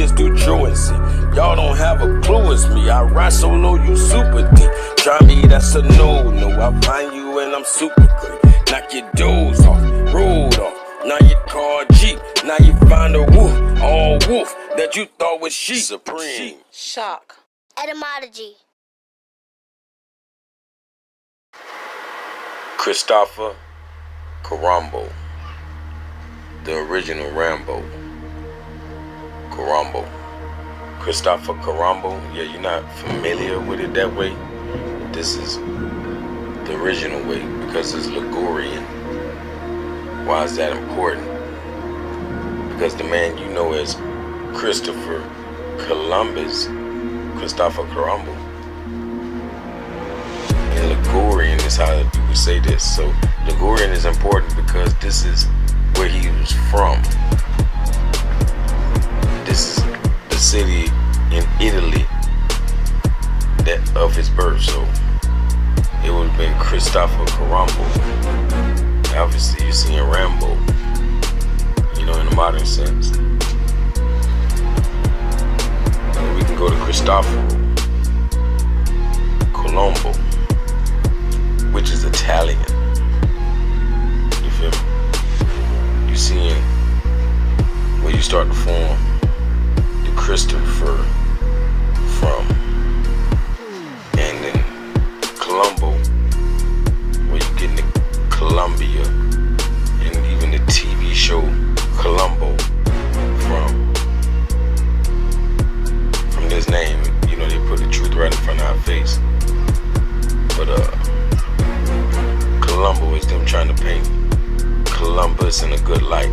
just do truancy. Y'all don't have a clue, it's me. I ride solo, you super deep. Try me, that's a no. I find you and I'm super great. Knock your doors off, rolled off. Now you call Jeep. Now you find a wolf, all wolf that you thought was sheep. Supreme. Shock. Etymology. Christoffa Corombo, the original Rambo. Corombo. Christoffa Corombo. Yeah, you're not familiar with it that way. This is the original way because it's Ligurian. Why is that important? Because the man you know as Christopher Columbus, Christoffa Corombo, and Ligurian is how people say this. So Ligurian is important because this is where he was from. This is the city in Italy that of his birth. So it would have been Christoffa Corombo. Obviously, you're seeing Rambo, you know, in the modern sense. And we can go to Christoffa Corombo, which is Italian. You feel me? You're seeing where you start to form the Christopher from. And then Colombo, where you getting the Columbia, and even the TV show Colombo from this name. You know, they put the truth right in front of our face. But Colombo is them trying to paint Columbus in a good light,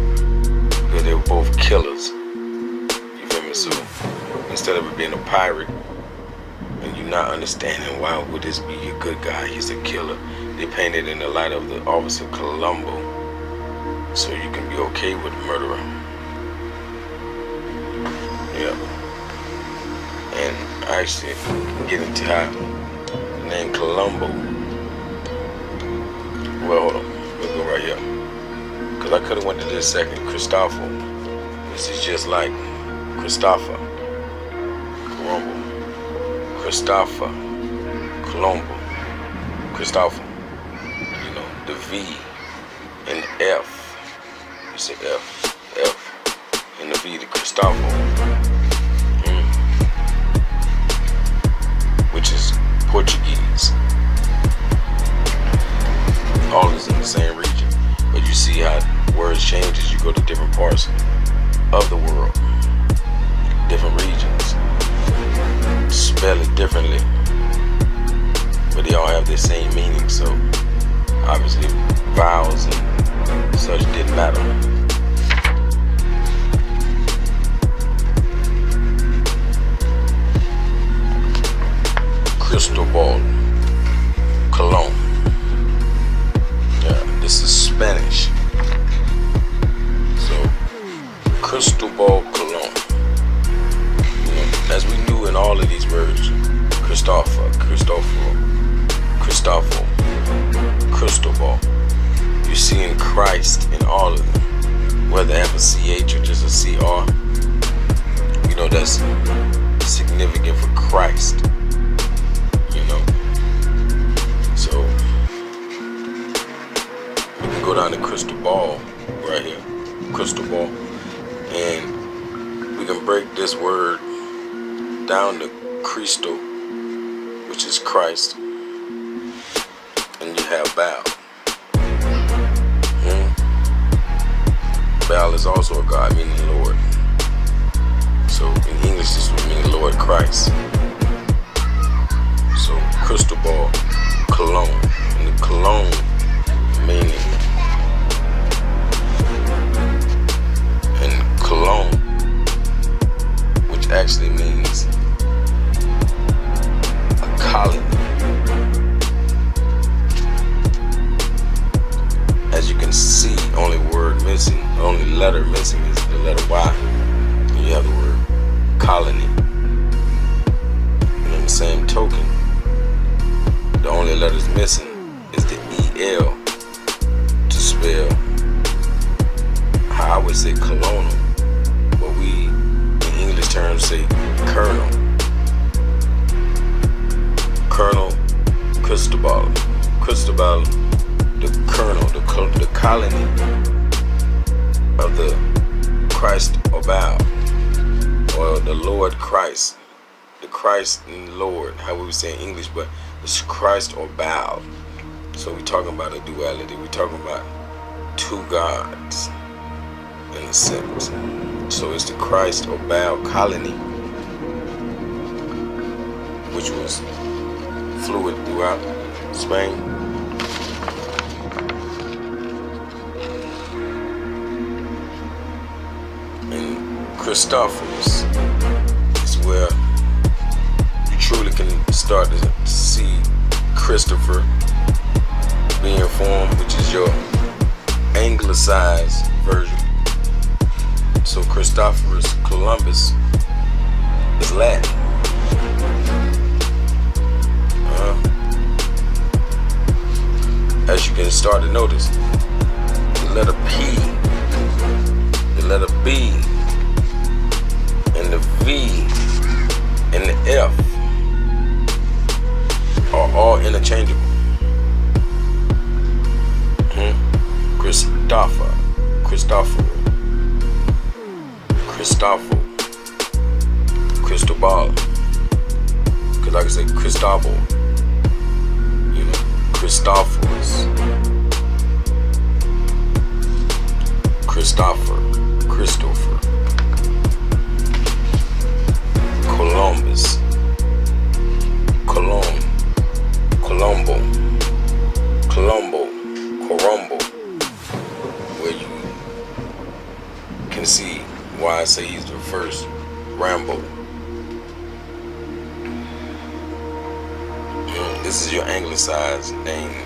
because they were both killers. You feel me? So instead of it being a pirate and you not understanding why would this be a good guy, he's a killer, they painted in the light of the officer Colombo, so you can be okay with the murderer. Yeah. And I actually get into how the name Colombo. Well, hold on. We'll go right here. Because I could have went to this second. Christoffa. This is just like Christoffa Corombo. Christoffa Colombo. Christoffa. You know, the V and the F. You say F, and the V, the Christoffa, which is Portuguese. All is in the same region, but you see how words change as you go to different parts of the world, different regions, spell it differently, but they all have the same meaning. So obviously vowels and such didn't matter. Cristobal Colon. Yeah, this is Spanish. So Cristobal Colon. You know, as we knew in all of these words, Christoffa, Cristobal. You're seeing Christ in all of them, whether they have a CH or just a CR. You know, that's significant for Christ. You know, so we can go down to Cristobal right here, Cristobal, and we can break this word down to Cristo, which is Christ, and you have Baal. Baal is also a God, meaning Lord. So in English, this would mean Lord Christ. So Cristobal Colon, and the Colon meaning, and Cologne, which actually means a colony. As you can see, only letter missing is the letter Y. And you have the word colony. And in the same token, the only letters missing is the EL to spell how I would say colonel. But we, in English terms, say Colonel. Colonel Cristobal. Cristobal, the colonel, the colony of the Christ Obal, or the Lord Christ. The Christ and Lord, how we would say in English, but it's Christ or Baal. So we're talking about a duality. We're talking about two gods in a sense. So it's the Christ or Baal colony, which was fluid throughout Spain. And Christophorus is where you truly can start to see Christopher being formed, which is your anglicized version. So Christophorus Columbus is Latin. As you can start to notice, the letter P, the letter B, and the V, and the F are all interchangeable. Christopher, Cristoforo, Cristobal, because like I say, Cristobal, you know, Christophorus, Christopher, Columbus, Corombo, where you can see why I say he's the first Rambo. This is your anglicized name,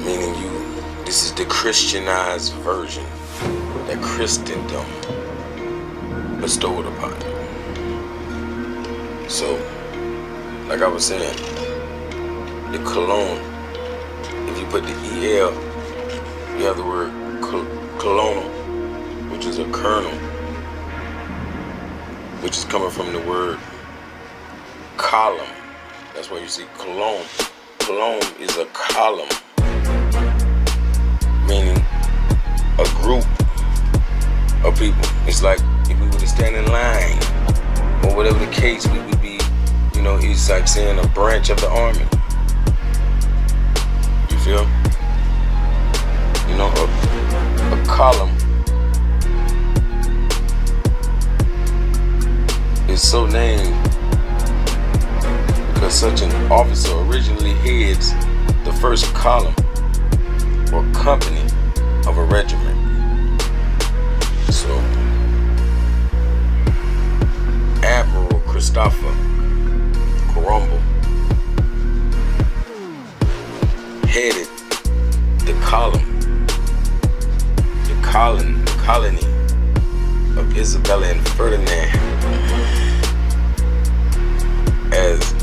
meaning this is the Christianized version that Christendom bestowed upon you. So, like I was saying, the cologne, if you put the EL, you have the word colonel, which is a colonel, which is coming from the word column. That's why you see cologne. Cologne is a column, meaning a group of people. It's like if we were to stand in line, or whatever the case, we would be, it's like saying a branch of the army. You feel? A column is so named because such an officer originally heads the first column or company of a regiment. So, Admiral Christoffa Corombo headed the colony of Isabella and Ferdinand, as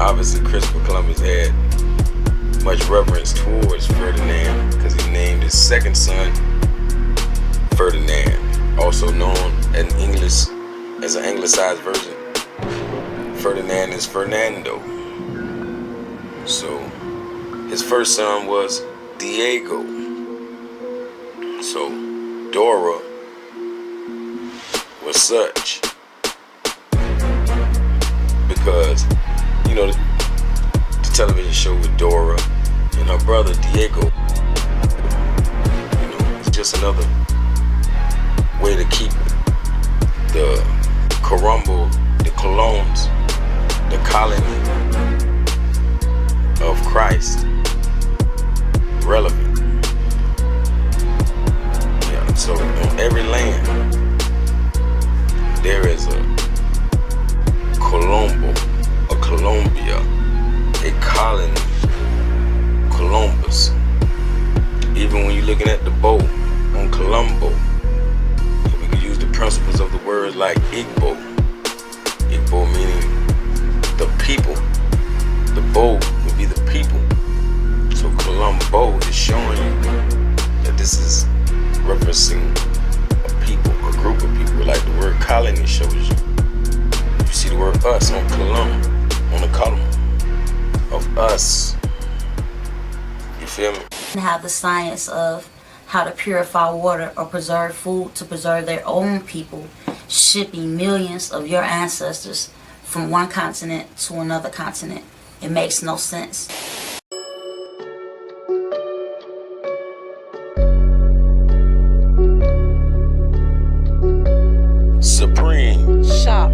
obviously Christopher Columbus had much reverence towards Ferdinand because he named his second son Ferdinand, also known in English as an anglicized version. Ferdinand is Fernando. So his first son was Diego. So Dora was such because the television show with Dora and her brother Diego, it's just another way to keep the Corombo, the colognes, the colony of Christ relevant. So on every land there is a Colombo, a Colombia, a colony, Columbus. Even when you're looking at the bow on Colombo, we could use the principles of the words like Igbo. Igbo meaning the people. The bow would be the people. So Colombo is showing you that this is referencing a people, a group of people, like the word colony shows you. You see the word us on the column of us. You feel me? Have the science of how to purify water or preserve food to preserve their own people, shipping millions of your ancestors from one continent to another continent. It makes no sense. Supreme. Shock.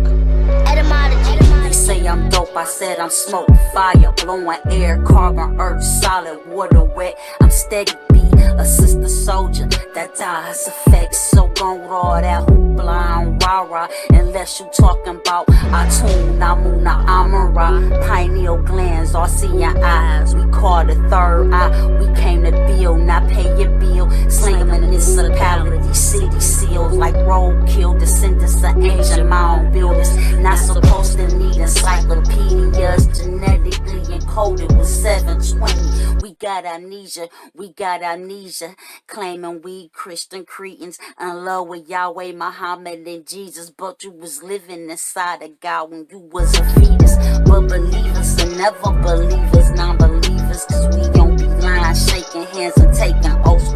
Etymology. They say I'm dope, I said I'm smoke, fire, blowing air, carbon, earth, solid, water, wet. I'm steady B, a sister soldier that dies effects. So gone with all that hoopla, I'm rah-rah. Unless you talking about Etym, Namuna, Amara, pineal glands, all seeing eyes. We call the third eye, we came to build, not pay your bill. Slang them in the municipality, city seals like roadkill, descendants of ancient mound builders. Not supposed to need encyclopedias, genetically encoded with 720. We got amnesia, claiming we Christian cretins in love with Yahweh, Muhammad, and Jesus. But you was living inside of God when you was a fetus. But believers and never believers, non-believers, cause we don't be lying, shaking hands and taking oaths.